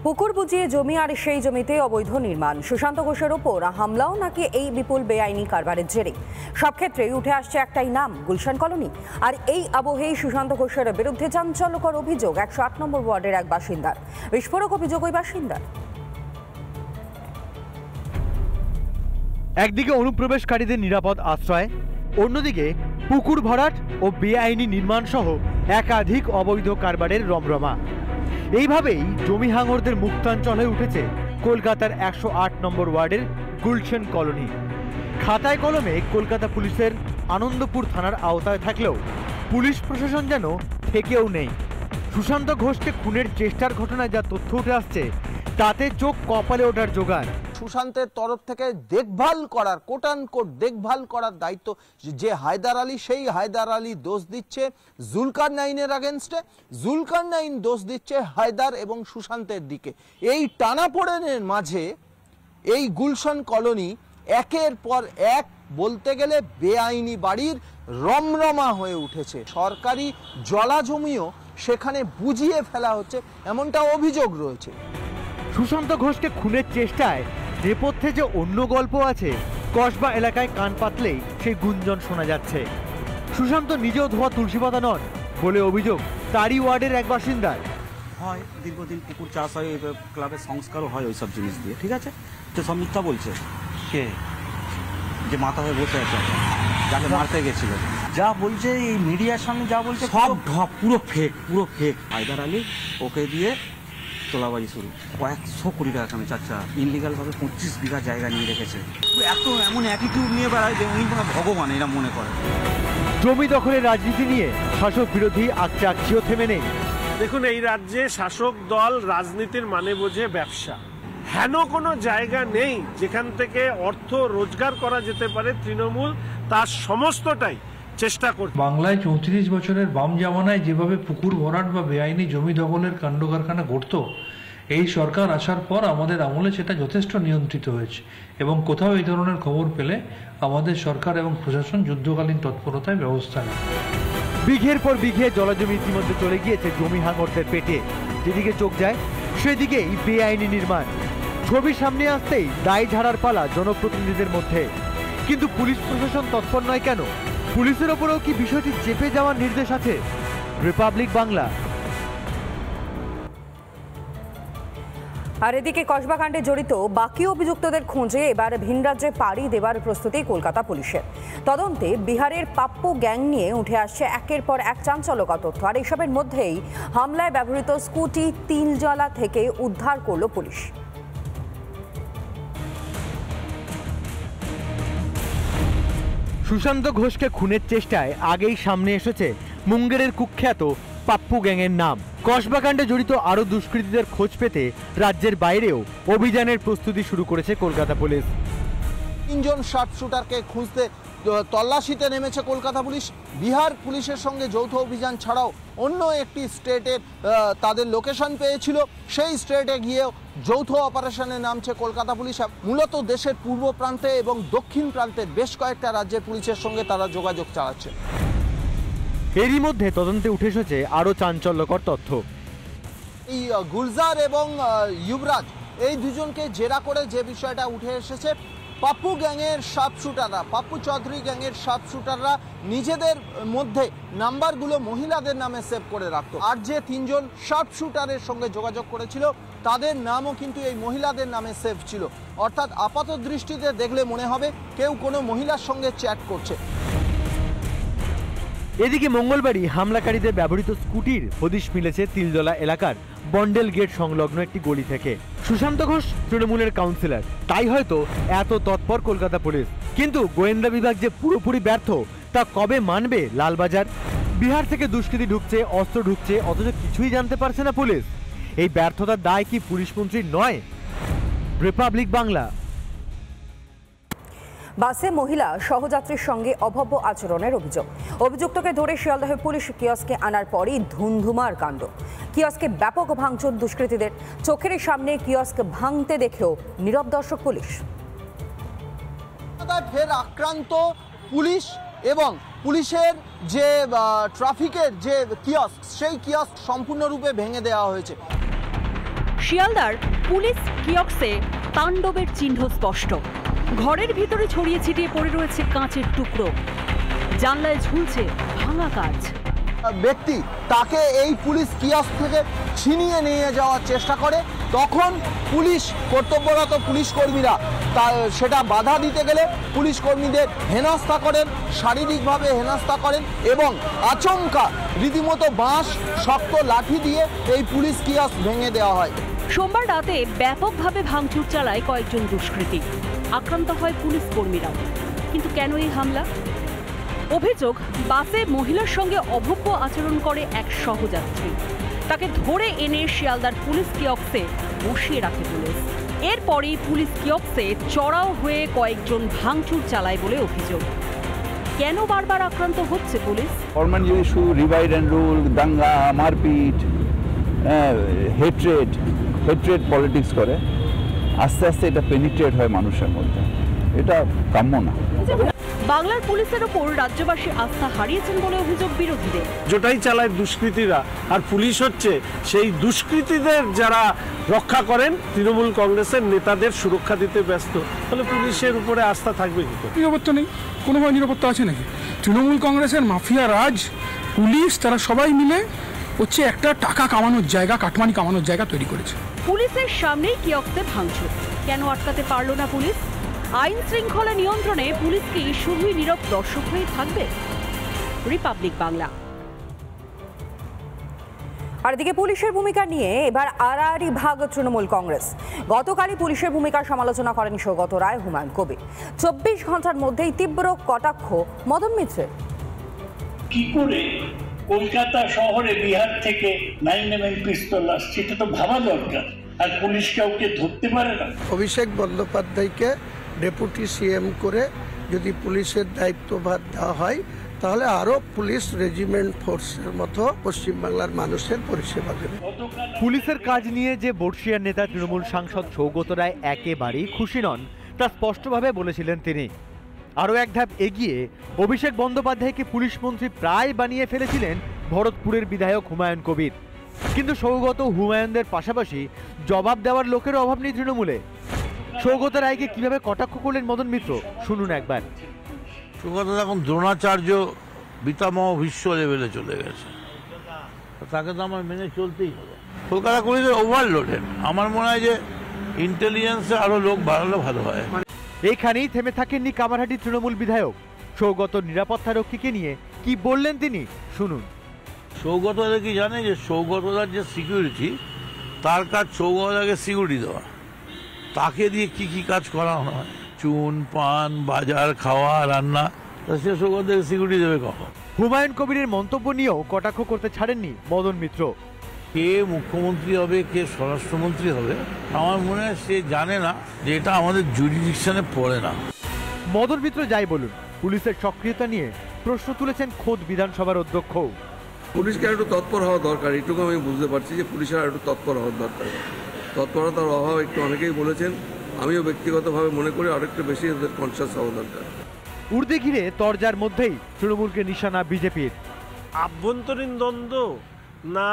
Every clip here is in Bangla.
পুকুর বুঝিয়ে জমি আর সেই জমিতে অবৈধ নির্মাণ, সুশান্ত ঘোষের ওপর হামলাও নাকি এই বিপুল বেআইনি কারবারের জেরে। সব ক্ষেত্রেই উঠে আসছে একটাই নাম, গুলশান কলোনি। আর এই আবহেই সুশান্ত ঘোষের বিরুদ্ধে চাঞ্চল্যকর অভিযোগ 108 নম্বর ওয়ার্ডের এক বাসিন্দার। বিস্ফোরক অভিযোগ ওই বাসিন্দার। একদিকে অনুপ্রবেশকারীদের নিরাপদ আশ্রয়, অন্যদিকে পুকুর ভরাট ও বেআইনি নির্মাণ সহ একাধিক অবৈধ কারবারের রমরমা। এইভাবেই জমি হাঙরদের মুক্তাঞ্চল হয়ে উঠেছে কলকাতার 108 নম্বর ওয়ার্ডের গুলশান কলোনি। খাতায় কলমে কলকাতা পুলিশের আনন্দপুর থানার আওতায় থাকলেও পুলিশ প্রশাসন যেন থেকেও নেই। সুশান্ত ঘোষকে খুনের চেষ্টার ঘটনায় যা তথ্য উঠে আসছে তাতে চোখ কপালে ওঠার জোগাড়। সুশান্তের তরফ থেকে দেখভাল করার, কোট অ্যান্ড কোট দেখভাল করার দায়িত্ব যে হায়দার আলী, সেই হায়দার আলী দোষ দিচ্ছে জুলকারনাইনের আগেনস্টে, জুলকারনাইন দোষ দিচ্ছে হায়দার এবং সুশান্তের দিকে। এই টানাপোড়েনের মাঝে এই গুলশান কলোনি একের পর এক বলতে গেলে বেআইনি বাড়ির রমরমা হয়ে উঠেছে। সরকারি জলাজমিও সেখানে বুঝিয়ে ফেলা হচ্ছে, এমনটা অভিযোগ রয়েছে। সুশান্ত ঘোষকে খুনের চেষ্টায় নেপথ্যে যে অন্য গল্প আছে, কসবা এলাকায় কান পাতলেই সেই গুঞ্জন শোনা যাচ্ছে। সুশান্ত নিজেও ধোয়া তুলসী পাতা নন বলে অভিযোগ তারই ওয়ার্ডের এক বাসিন্দার। হয় দীর্ঘদিন পুকুর চাষ হয়, ক্লাবের সংস্কারও হয় ওইসব জিনিস দিয়ে, ঠিক আছে। তো সব মিথ্যা বলছে। কে যে মাথা হয়ে বসে আছে, যাকে মারতে গেছিল, যা বলছে এই মিডিয়ার সামনে যা বলছে সব ঢপ, পুরো ফেক, পুরো ফেক। হায়দার আলী ওকে দিয়ে তোলাবাজি শুরু, কয়েকশো কোটি টাকা কামে। চাচা ইনলিগাল ভাবে 25 বিঘা জায়গা নিয়ে রেখেছে। এমন অ্যাটিটিউড নিয়ে বেড়ায় যে উনি ভগবান, এরা মনে করে। জমি দখলের রাজনীতি নিয়ে শাসক বিরোধী আকচাকচিও থেমে নেই। দেখুন, এই রাজ্যে শাসক দল রাজনীতির মানে বোঝে ব্যবসা। হেন কোনো জায়গা নেই যেখান থেকে অর্থ রোজগার করা যেতে পারে। তৃণমূল তার সমস্তটাই চেষ্টা করছে। বাংলায় 34 বছরের বাম জামানায় যেভাবে পুকুর ভরাট বা বেআইনি জমি দখলের কাণ্ড কারখানা ঘটত, এই সরকার আসার পর আমাদের আমলে সেটা যথেষ্ট নিয়ন্ত্রিত হয়েছে এবং কোথাও এই ধরনের খবর পেলে আমাদের সরকার এবং প্রশাসন যুদ্ধকালীন তৎপরতায় ব্যবস্থা নেয়। বিঘের পর বিঘে জলাজমি ইতিমধ্যে চলে গিয়েছে জমি হাঙরদের পেটে। যেদিকে চোখ যায় সেদিকেই বেআইনি নির্মাণ। ছবি সামনে আসতেই দায় ঝাড়ার পালা জনপ্রতিনিধিদের মধ্যে। কিন্তু পুলিশ প্রশাসন তৎপর নয় কেন? পুলিশের ওপরেও কি বিষয়টি চেপে যাওয়ার নির্দেশ আছে? রিপাবলিক বাংলা। আর এদিকে কসবা কাণ্ডে জড়িত বাকি অভিযুক্তদের খোঁজে এবার ভিন রাজ্যে পাড়ি দেবার প্রস্তুতি কলকাতা পুলিশের। তদন্তে বিহারের পাপ্পু গ্যাং নিয়ে উঠে আসছে একের পর এক চাঞ্চল্যকর তথ্য। আর এসবের মধ্যেই হামলায় ব্যবহৃত স্কুটি তিলজলা থেকে উদ্ধার করল পুলিশ। সুশান্ত ঘোষকে খুনের চেষ্টায় আগেই সামনে এসেছে মুঙ্গেরের কুখ্যাত পাপ্পু গ্যাংয়ের নাম। কসবা কাণ্ডে জড়িত আরও দুষ্কৃতীদের খোঁজ পেতে রাজ্যের বাইরেও অভিযানের প্রস্তুতি শুরু করেছে কলকাতা পুলিশ। 3 জন শার্প শুটারকে খুঁজতে তল্লাশিতে নেমেছে কলকাতা পুলিশ। বিহার পুলিশের সঙ্গে যৌথ অভিযান ছাড়াও অন্য একটি স্টেটের তাদের লোকেশন পেয়েছিল, সেই স্টেটে গিয়েও যৌথ অপারেশনে নামছে কলকাতা পুলিশ। মূলত দেশের পূর্ব প্রান্তে এবং দক্ষিণ প্রান্তের বেশ কয়েকটা রাজ্যের পুলিশের সঙ্গে তারা যোগাযোগ চালাচ্ছে। এরই মধ্যে তদন্তে উঠে এসেছে আরও চাঞ্চল্যকর তথ্য। এই গুলজার এবং যুবরাজ, এই দুজনকে জেরা করে যে বিষয়টা উঠে এসেছে, পাপ্পু গ্যাংয়ের শার্প শুটাররা, পাপ্পু চৌধুরী গ্যাংয়ের শার্প শুটাররা নিজেদের মধ্যে নাম্বারগুলো মহিলাদের নামে সেভ করে রাখত। আর যে 3 জন শার্প শুটারের সঙ্গে যোগাযোগ করেছিল তাদের নামও কিন্তু এই মহিলাদের নামে সেভ ছিল। অর্থাৎ আপাত দৃষ্টিতে দেখলে মনে হবে কেউ কোনো মহিলার সঙ্গে চ্যাট করছে। এদিকে মঙ্গলবারই হামলাকারীদের ব্যবহৃত স্কুটির হদিশ মিলেছে তিলজলা এলাকার বন্ডেল গেট সংলগ্ন একটি গলি থেকে। সুশান্ত ঘোষ তৃণমূলের কাউন্সিলর, তাই হয়তো এত তৎপর কলকাতা পুলিশ। কিন্তু গোয়েন্দা বিভাগ যে পুরোপুরি ব্যর্থ তা কবে মানবে লালবাজার? বিহার থেকে দুষ্কৃতী ঢুকছে, অস্ত্র ঢুকছে, অথচ কিছুই জানতে পারছে না পুলিশ। এই ব্যর্থতার দায় কি পুলিশ মন্ত্রীর নয়? রিপাবলিক বাংলা। বাসে মহিলা সহযাত্রীর সঙ্গে অভব্য আচরণের অভিযোগ। অভিযুক্তকে ধরে শিয়ালদহে পুলিশ কিয়স্কে আনার পরই ধুন্ধুমার কাণ্ড। কিয়স্কে ব্যাপক ভাঙচুর দুষ্কৃতীদের। চোখের সামনে কিয়স্ক ভাঙতে দেখেও নীরব দর্শক পুলিশ। ফের আক্রান্ত পুলিশ এবং পুলিশের যে ট্রাফিকের যে কিয়স্ক, সেই কিয়স্ক সম্পূর্ণরূপে ভেঙে দেওয়া হয়েছে। শিয়ালদার পুলিশ কিয়ক্সে তাণ্ডবের চিহ্ন স্পষ্ট। ঘরের ভিতরে ছড়িয়ে ছিটিয়ে পড়ে রয়েছে কাঁচের টুকরো, জানলায় ঝুলছে ভাঙা কাঁচ। ব্যক্তি তাকে এই পুলিশ কিয়স্ক থেকে ছিনিয়ে নিয়ে যাওয়ার চেষ্টা করে, তখন পুলিশ কর্তব্যরত পুলিশ কর্মীরা সেটা বাধা দিতে গেলে পুলিশ কর্মীদের হেনস্থা করেন, শারীরিকভাবে হেনস্থা করেন এবং আচমকা রীতিমতো বাঁশ শক্ত লাঠি দিয়ে এই পুলিশ কিয়স্ক ভেঙে দেওয়া হয়। সোমবার রাতে ব্যাপকভাবে ভাঙচুর চালায় কয়েকজন দুষ্কৃতী। আক্রান্ত হয় পুলিশ কর্মীরাও। কিন্তু কেন এই হামলা? অভিযোগ, বাসে মহিলার সঙ্গে অভব্য আচরণ করে এক সহযাত্রী। তাকে ধরে এনে শিয়ালদার পুলিশ কিয়ক্সে বসিয়ে রাখে পুলিশ। এরপরেই পুলিশ কিয়ক্সে চড়াও হয়ে কয়েকজন ভাঙচুর চালায় বলে অভিযোগ। কেন বারবার আক্রান্ত হচ্ছে পুলিশ? ফরম্যান ইস্যু, রিভাইড অ্যান্ড রুল, দাঙ্গা, মারপিট, হেট্রেড পলিটিক্স করে আস্তে আস্তে এটা পেনিট্রেট হয় মানুষের মধ্যে। এটা কাম্য না। বাংলার পুলিশের ওপর রাজ্যবাসী আস্থা হারিয়েছেন বলে অভিযোগ বিরোধীদের। যেটাই চালায় দুষ্কৃতীরা, আর পুলিশ হচ্ছে সেই দুষ্কৃতীদের যারা রক্ষা করেন। তৃণমূল কংগ্রেসের নেতাদের সুরক্ষা দিতে ব্যস্ত, তাহলে পুলিশের উপরে আস্থা থাকবে কি করে? নিরাপত্তা নেই, কোনোভাবে নিরাপত্তা আছে নাকি? তৃণমূল কংগ্রেসের মাফিয়া রাজ, পুলিশ, তারা সবাই মিলে হচ্ছে একটা টাকা কামানোর জায়গা, কাটমানি কামানোর জায়গা তৈরি করেছে। পুলিশের সামনেই কিয়ক্সে ভাঙচুর, কেন আটকাতে পারল না পুলিশ? আইন শৃঙ্খলা নিয়ন্ত্রণে পুলিশ কি শুধুই নীরব দর্শক হয়ে থাকবে? রিপাবলিক বাংলা। আর এদিকে পুলিশের ভূমিকা নিয়ে এবার আড়াআড়ি ভাগ তৃণমূল কংগ্রেস। গতকালই পুলিশের ভূমিকার সমালোচনা করেন সৌগত রায়, হুমায়ুন কবির। 24 ঘন্টার মধ্যেই তীব্র কটাক্ষ মদন মিত্রের। কি করে কলকাতা শহরে বিহার থেকে 9mm পিস্তল আসছে, এটা তো ভাবা দরকার। আর পুলিশ কাউকে ধরতে পারে না। অভিষেক বন্দ্যোপাধ্যায়কে ডেপুটি সিএম করে যদি পুলিশের দায়িত্বভার দেওয়া হয়, তাহলে আরো পুলিশ রেজিমেন্ট ফোর্সের মতো পশ্চিমবাংলার মানুষের পরিষেবা দেবে। পুলিশের কাজ নিয়ে যে বর্ষিয়ার নেতা তৃণমূল সাংসদ সৌগত রায় একেবারেই খুশি নন, তা স্পষ্টভাবে বলেছিলেন তিনি। আরও এক ধাপ এগিয়ে অভিষেক বন্দ্যোপাধ্যায়কে পুলিশ মন্ত্রী প্রায় বানিয়ে ফেলেছিলেন ভরতপুরের বিধায়ক হুমায়ুন কবির। কিন্তু সৌগত হুমায়ুনদের পাশাপাশি জবাব দেওয়ার লোকের অভাব নেই তৃণমূলে। সৌগত রায়কে কিভাবে কটাক্ষ করলেন মদন মিত্র, শুনুন একবার। সৌগত এখন দ্রোণাচার্য পিতামহ ভীষ্ম লেভেলে চলে গেছে, তাকে তো আমার মেনে চলতেই হবে। কলকাতা পুলিশের ওভারলোডেড, আমার মনে হয় যে ইন্টেলিজেন্সে আরো লোক বাড়ালে ভালো হয়। এইখানেই থেমে থাকেননি কামারহাটি তৃণমূল বিধায়ক। সৌগত নিরাপত্তা রক্ষীকে নিয়ে কি বললেন তিনি, শুনুন। সৌগতদা কি জানে যে সৌগতদার যে সিকিউরিটি, তার কাজ সৌগতদাকে সিকিউরিটি দেওয়া। তাকে দিয়ে কি কি কাজ করানো হয়, চুন পান, বাজার, খাওয়া, রান্না, সে সৌগতদাকে সিকিউরিটি দেবে কখন? হুমায়ুন কবিরের মন্তব্য নিয়েও কটাক্ষ করতে ছাড়েননি মদন মিত্র। কে মুখ্যমন্ত্রী হবে, কে স্বরাষ্ট্রমন্ত্রী হবে, আমার মনে হয় সে জানে না যে এটা আমাদের জুরিডিকশনে পড়ে না। মদন মিত্র যাই বলুন, পুলিশের সক্রিয়তা নিয়ে প্রশ্ন তুলেছেন খোদ বিধানসভার অধ্যক্ষ। পুলিশকে একটু তৎপর হওয়া দরকার, এটুকু আমি বুঝতে পারছি যে পুলিশের একটু তৎপর হওয়ার দরকার। তৎপরতার অভাব একটু অনেকেই বলেছেন, আমিও ব্যক্তিগতভাবে মনে করি আরেকটু বেশি এদের কনসাস হওয়া দরকার। উর্দি ঘিরে তরজার মধ্যেই তৃণমূলকে নিশানা বিজেপির। আভ্যন্তরীণ দ্বন্দ্ব না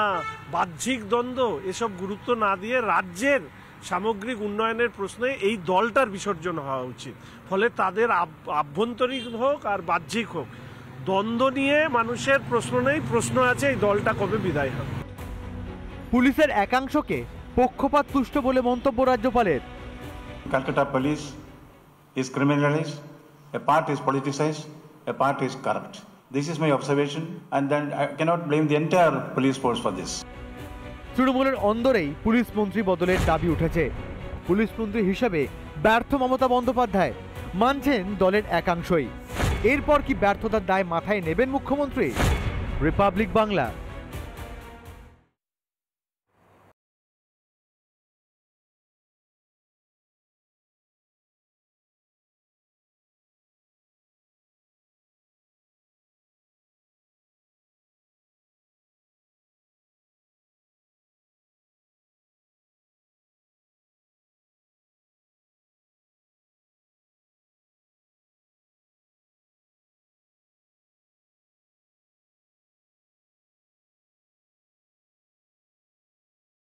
বাহ্যিক দ্বন্দ্ব, এসব গুরুত্ব না দিয়ে রাজ্যের সামগ্রিক উন্নয়নের প্রশ্নে এই দলটার বিসর্জন হওয়া উচিত। ফলে তাদের আভ্যন্তরীণ হোক আর বাহ্যিক হোক, দ্বন্দ্ব নিয়ে মানুষের প্রশ্ন নেই, প্রশ্ন আছে এই দলটা কবে বিদায় হবে। পুলিশের একাংশকে পক্ষপাত তুষ্ট বলে মন্তব্য রাজ্যপালের। Calcutta police is criminalized, a part is politicized, a part is corrupt. This is my observation, and then I cannot blame the entire police force for this. তৃণমূলের অন্দরেই পুলিশ মন্ত্রী বদলের দাবি উঠেছে। পুলিশ মন্ত্রী হিসেবে ব্যর্থ মমতা বন্দ্যোপাধ্যায় মানছেন দলের একাংশই। এরপর কি ব্যর্থতার দায় মাথায় নেবেন মুখ্যমন্ত্রী? রিপাবলিক বাংলা।